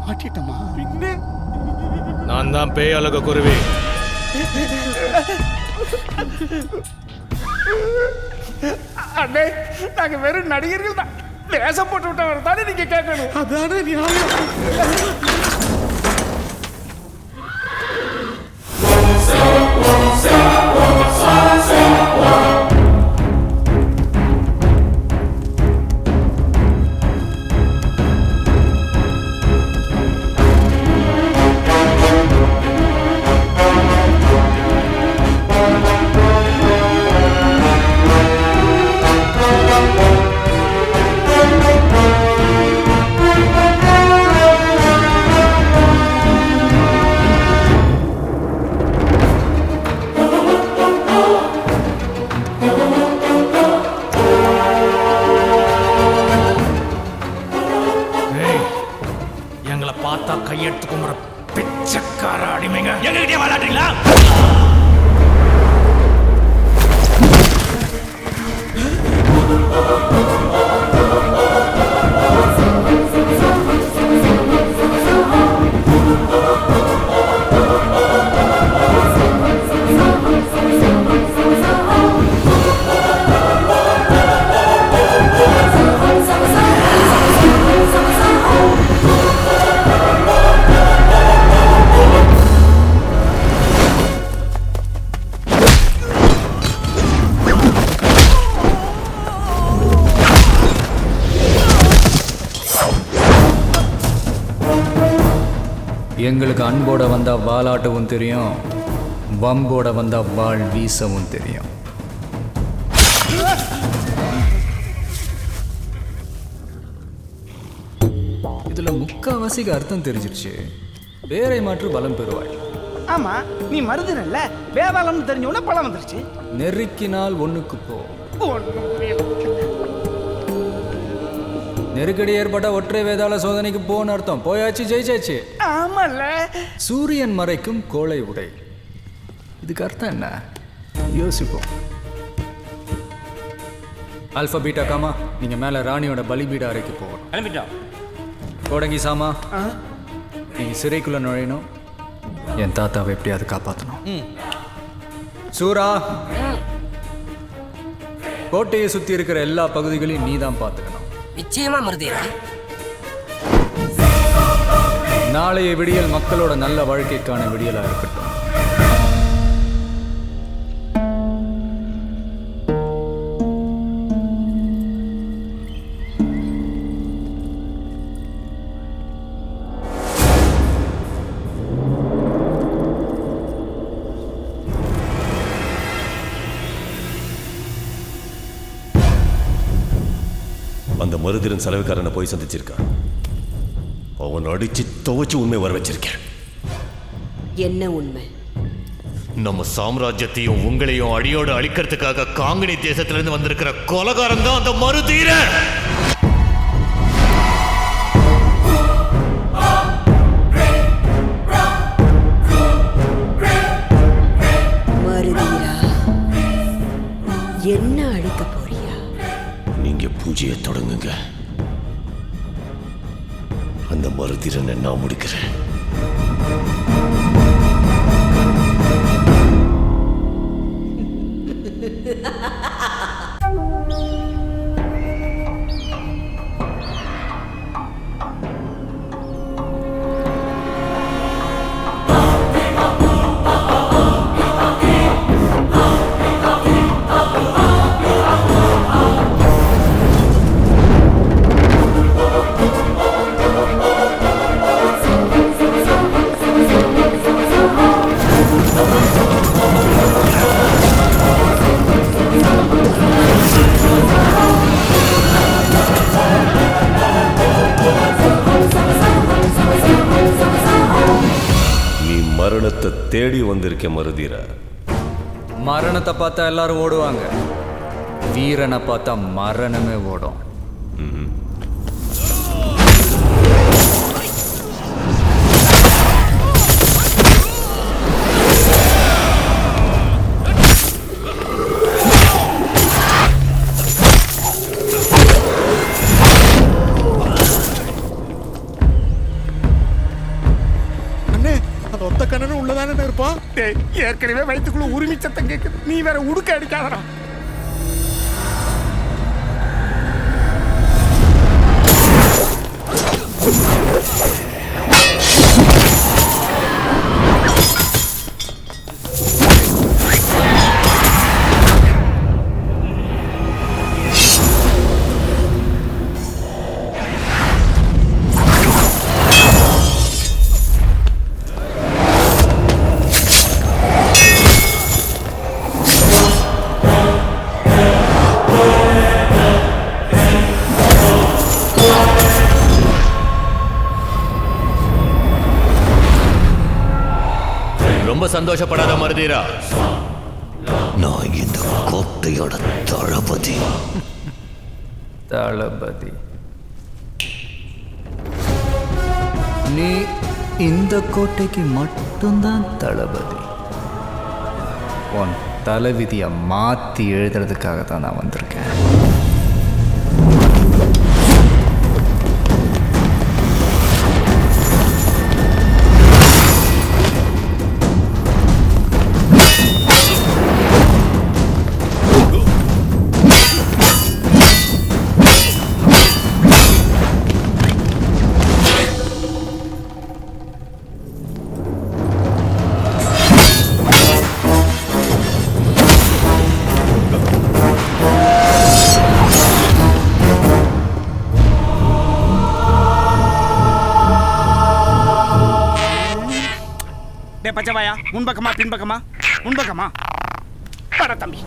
மாட்டிட்டமா? பின்ன நான் தான் பேய் அழக குருவி. அண்ணே, நாங்க வெறும் நடிகர்கள் தான். வேஷம் போட்டு விட்டவர் தானே நீங்க கேட்கணும். அதானே நியாயம். எங்களை பார்த்தா கையெடுத்து கும்புற பிச்சைக்கார அடிமைங்க எங்ககிட்டே விளையாடுறீங்களா? எங்களுக்கு அன்போட வந்தால் வாலாட்டவும் தெரியும், வம்போட வந்தால் வாள் வீசவும் தெரியும். இதில் முக்காவாசிக்கு அர்த்தம் தெரிஞ்சிருச்சு. வேரை மாற்று பலம் பெறுவாய். ஆமா, நீ மருதுனல்ல, வேதாளம்னு தெரிஞ்ச உடனே பழம் வந்துருச்சு. நெருக்கினால் ஒண்ணுக்கு போ. ஒண்ணும் புரியல. நெருக்கடி ஏற்பட்ட ஒற்றை வேதாள சோதனைக்கு போன்னு அர்த்தம். போயாச்சு, ஜெயிச்சாச்சு. ஆமால, சூரியன் மறைக்கும் கோளை உடை. இதுக்கு அர்த்தம் என்ன? யோசிப்போம். ஆல்பா பீட்டா காமா, நீங்க மேல ராணியோட பலிபீட அறைக்கு போகணும். கிளம்பிட்டோம். கோடங்கி சாமா, நீங்க சிறைக்குள்ள நுழையணும். என் தாத்தாவை எப்படியாவது காப்பாற்றணும். சூரா, கோட்டையை சுத்தி இருக்கிற எல்லா பகுதிகளையும் நீ தான் பார்த்துக்கணும். நிச்சயமா மருதேரா. நாளைய விடியல் மக்களோட நல்ல வாழ்க்கைக்கான விடியலா இருக்கட்டும். அந்த மருதிரன் செலவுக்காரனை போய் சந்திச்சிருக்கான். அவன் அடிச்சு துவச்சு உண்மை வர வச்சிருக்கேன். என்ன உண்மை? நம்ம சாம்ராஜ்யத்தையும் உங்களையும் அடியோடு அழிக்கிறதுக்காக காங்கினி தேசத்திலிருந்து வந்திருக்கிற கொலகாரன் தான் அந்த மருதீரன். மருதீரா, என்ன அழிக்க போறியா? நீங்க பூஜையை தொடங்குங்க. அந்த மருதிரனை நான் முடிக்கிறேன். மரணத்தை தேடி வந்திருக்க மருதீரா. மரணத்தை பார்த்தா எல்லாரும் ஓடுவாங்க, வீரனை பார்த்தா மரணமே ஓடும். ஒத்த கண்ணனும் உள்ளதானே இருப்பான். டேய், ஏற்கனவே வயிற்றுக்குள்ள உரிமை சத்தம் கேட்குது, நீ வேற உடுக்க அடிக்காதடா. ரொம்ப சந்தோஷப்படாத மருதீரா, நான் இந்த கோட்டையோட தளபதி. தளபதி நீ இந்த கோட்டைக்கு மட்டும்தான் தளபதி. உன் தலைவிதியை மாற்றி எழுதுறதுக்காக தான் நான் வந்திருக்கேன். பச்சவாயா, முன்பக்கமா பின்பக்கமா? முன்பக்கமா. பட தம்பி.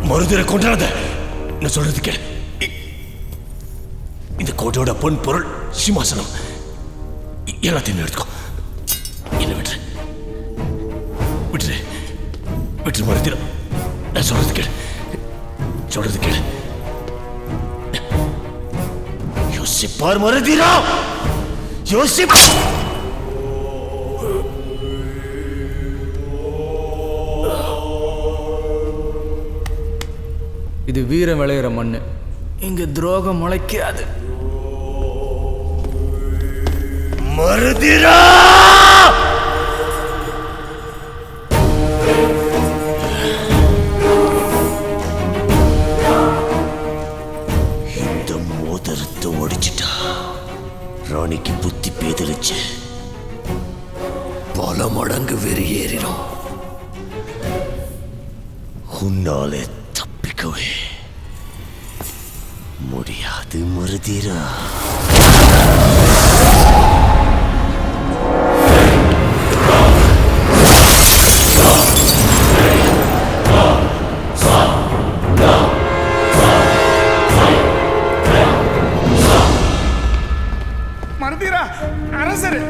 மருதிரை கொண்டாத, நான் சொல்றது கேளு. இந்த கோட்டையோட பொன் பொருள், சிம்மாசனம் எல்லாத்தையும் எடுத்துக்கோ. என்ன விட்டுரு, விட்டுரு, விட்டுரு மருதிரை. நான் சொல்றது கேளு, சொல்றது கேளு. யோசிப்பார் மருதிரா, யோசிப்பா. இது வீரம் விளையிற மண்ணு, இங்க துரோகம் முளைக்காது. மருதிரா, இந்த மோதிரத்தை ஒடிச்சிட்டா ராணிக்கு புத்தி பேதலிச்சு பல மடங்கு வெறியேறிடும். உன்னாலே தப்பிக்கவே முடியாது மருதிரா. மருதிரா, அரசரு.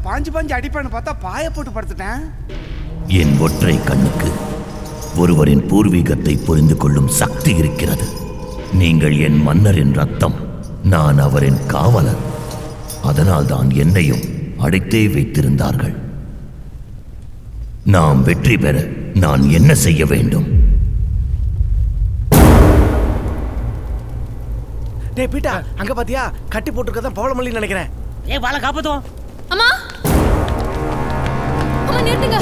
பாஞ்சு அடிப்பான்னு பார்த்தா பாய போட்டு படுத்துட்டேன். என் ஒற்றை கண்ணுக்கு ஒருவரின் பூர்வீகத்தை புரிந்து கொள்ளும் சக்தி இருக்கிறது. நீங்கள் என் மன்னரின் ரத்தம், நான் அவரின் காவலர். அதனால்தான் என்னையும் அடைத்தே வைத்திருந்தார்கள். நாம் வெற்றி பெற நான் என்ன செய்ய வேண்டும்? டேய் பீட்டா, அங்க பாத்தியா கட்டி போட்டுருக்கதான் பவளமல்லி நினைக்கிறேன். ஏய் வாளை காப்பாத்துவோம். அம்மா அம்மா நிறுத்துங்க.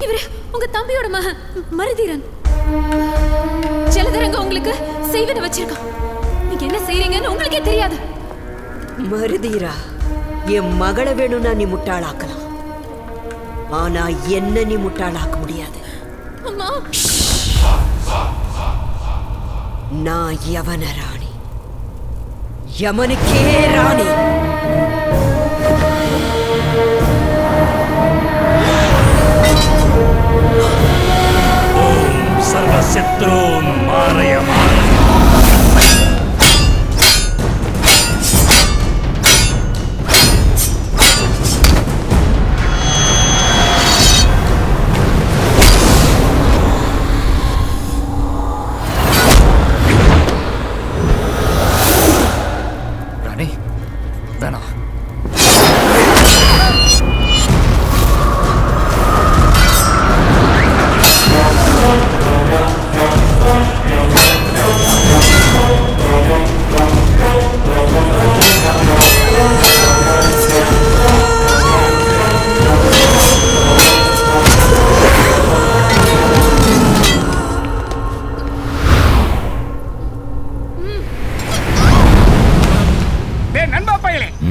இவரு உங்க தம்பியோட மகன் மருதீரன். ஜலதரங்க உங்களுக்கு செய்வன வச்சிருக்கான். நீங்க என்ன செய்றீங்கன்னு உங்களுக்கே தெரியாது. மருதீரா, என் மகளை வேணும்னா நீ முட்டாளாக்கலாம், ஆனா என்ன நீ முட்டாளாக்க முடியாது. அம்மா, நான் யவன ராணி, யமனுக்கே ராணி. ஓம் சர்வசத்ரூன் மாரய மாரய. ராணி வேணாம்.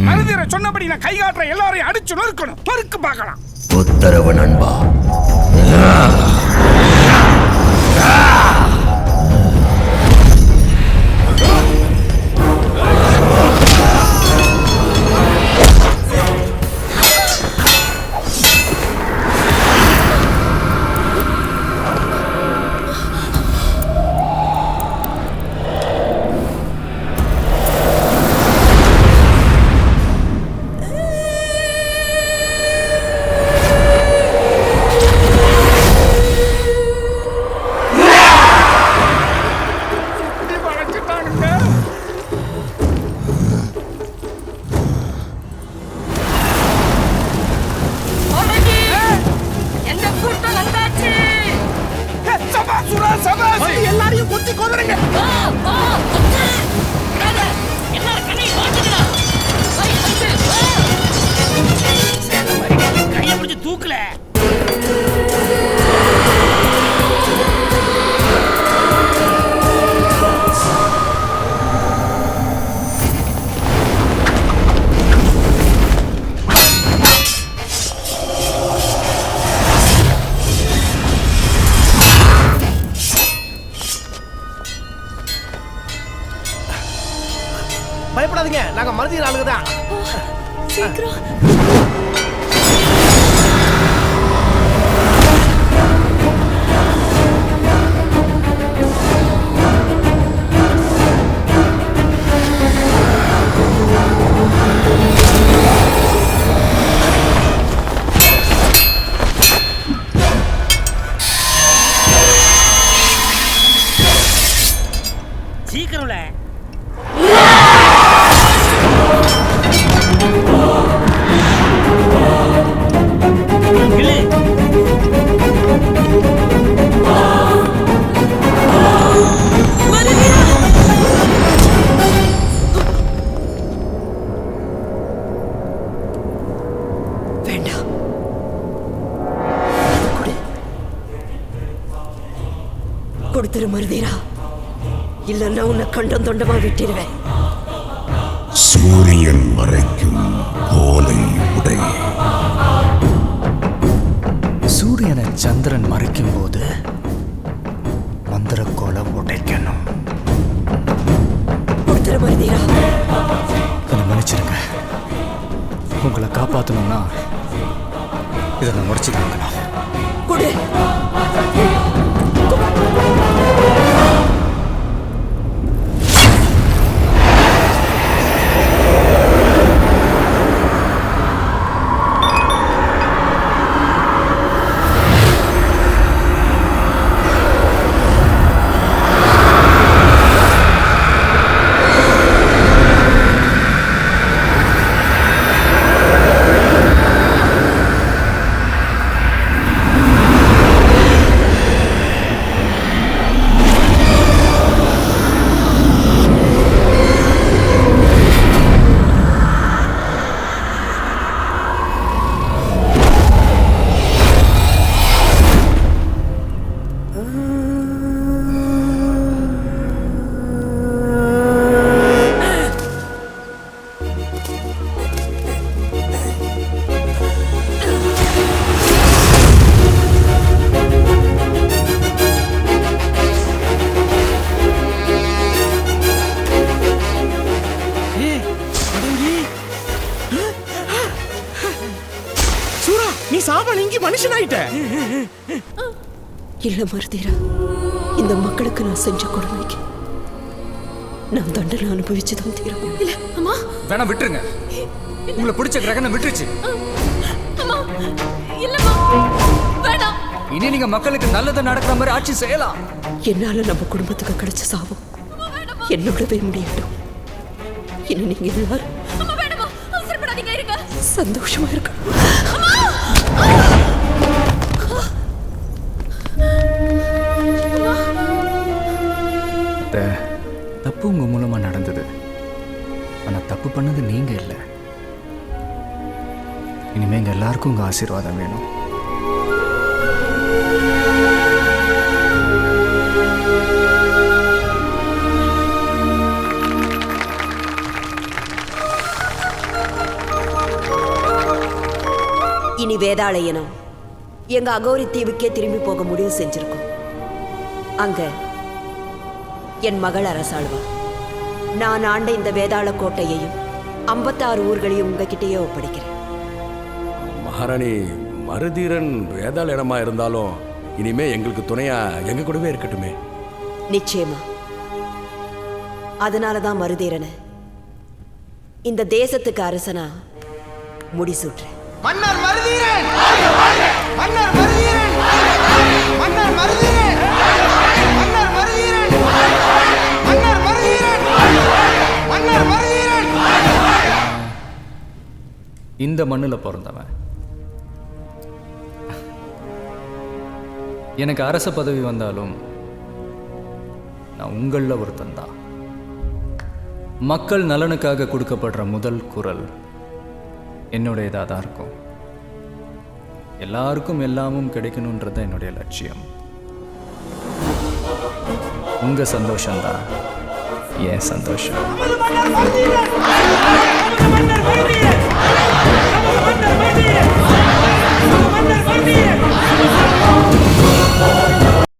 மருதீர சொன்னபடி நான் கை காட்டுற எல்லாரையும் அடிச்சு நொறுக்கணும். பொறுக்கு பார்க்கலாம். உத்தரவு நண்பா. எல்லாரையும் குத்தி கொதறங்க. கையை பிடிச்சு தூக்கல. பயப்படாதீங்க, நாங்க மருதீர ஆளுங்க தான். சீக்கிரம். சீக்கிரம்ல. வேண்டாம், கொடுத்துரு மருதீரா, இல்லன்னா உன்னை கண்டம் தொண்டமா விட்டுருவேன். சூரியன் மறைக்கும் கோலை உடை. சூரியனை சந்திரன் மறைக்கும் போது மந்திரக்கோலை உடைக்கணும். கொடுத்துரு மருதீரா. என்னை மன்னிச்சிருங்க. உங்களை காப்பாற்றணும்னா இதை நான் முடிச்சு தாங்கணும். கொடு. நீ இங்க மனுஷனாயிட்ட. இல்ல மருதீரா, இந்த மக்களுக்கு நான் செஞ்ச கொடுமைக்கு நான் தண்டனை அனுபவிச்சுதான் தீரும். இல்ல அம்மா, வேணா விட்டுருங்க. உங்களை பிடிச்ச கிரகணம் விட்டுருச்சு. அம்மா இல்லம்மா, வேணாம். இனி நீங்க மக்களுக்கு நல்லது நடக்கிற மாதிரி ஆட்சி செய்யலாம். என்னால நம்ம குடும்பத்துக்கு கிடைச்ச சாபம் என்னோடவே முடியட்டும். இனி நீங்க எல்லாரும் அம்மா வேணாமா, அவசரப்படாதீங்க, இருங்க. சந்தோஷமா இருக்கணும். தப்பு உங்க மூலமா நடந்தது. ஆனா தப்பு பண்ணது நீங்க இல்லை. இனிமே எங்க எல்லாருக்கும் உங்க ஆசீர்வாதம் வேணும். இனி வேதாளயனம் எங்க அகோரி தீவுக்கே திரும்பி போக முடிவு செஞ்சிருக்கோம். அங்க என் மகள் அரசாளுவா. நான் ஆண்ட இந்த வேதாள கோட்டையையும் 56 ஊர்களையும் உங்ககிட்டயே ஒப்படைக்கிறேன். மகாராணி, மருதீரன் வேதாள இடமா இருந்தாலும் இனிமே எங்களுக்கு துணையா எங்க கூடவே இருக்கட்டுமே. நிச்சயமா. அதனாலதான் மருதீரனை இந்த தேசத்துக்கு அரசனா முடிசூட்டுறேன். மன்னர் மருதீரன்! மன்னர் மருதீரன்! மன்னர் மருதீரன்! மன்னர் மருதீரன்! மன்னர் மருதீரன்! மன்னர் மருதீரன்! இந்த மண்ணுல பிறந்தவன். எனக்கு அரச பதவி வந்தாலும் நான் உங்களில் ஒருத்தன் தான். மக்கள் நலனுக்காக கொடுக்கப்படுற முதல் குரல் என்னுடையதாக தான் இருக்கும். எல்லாருக்கும் எல்லாமும் கிடைக்கணுன்றது என்னுடைய லட்சியம். உங்க சந்தோஷம்தான் என் சந்தோஷம்.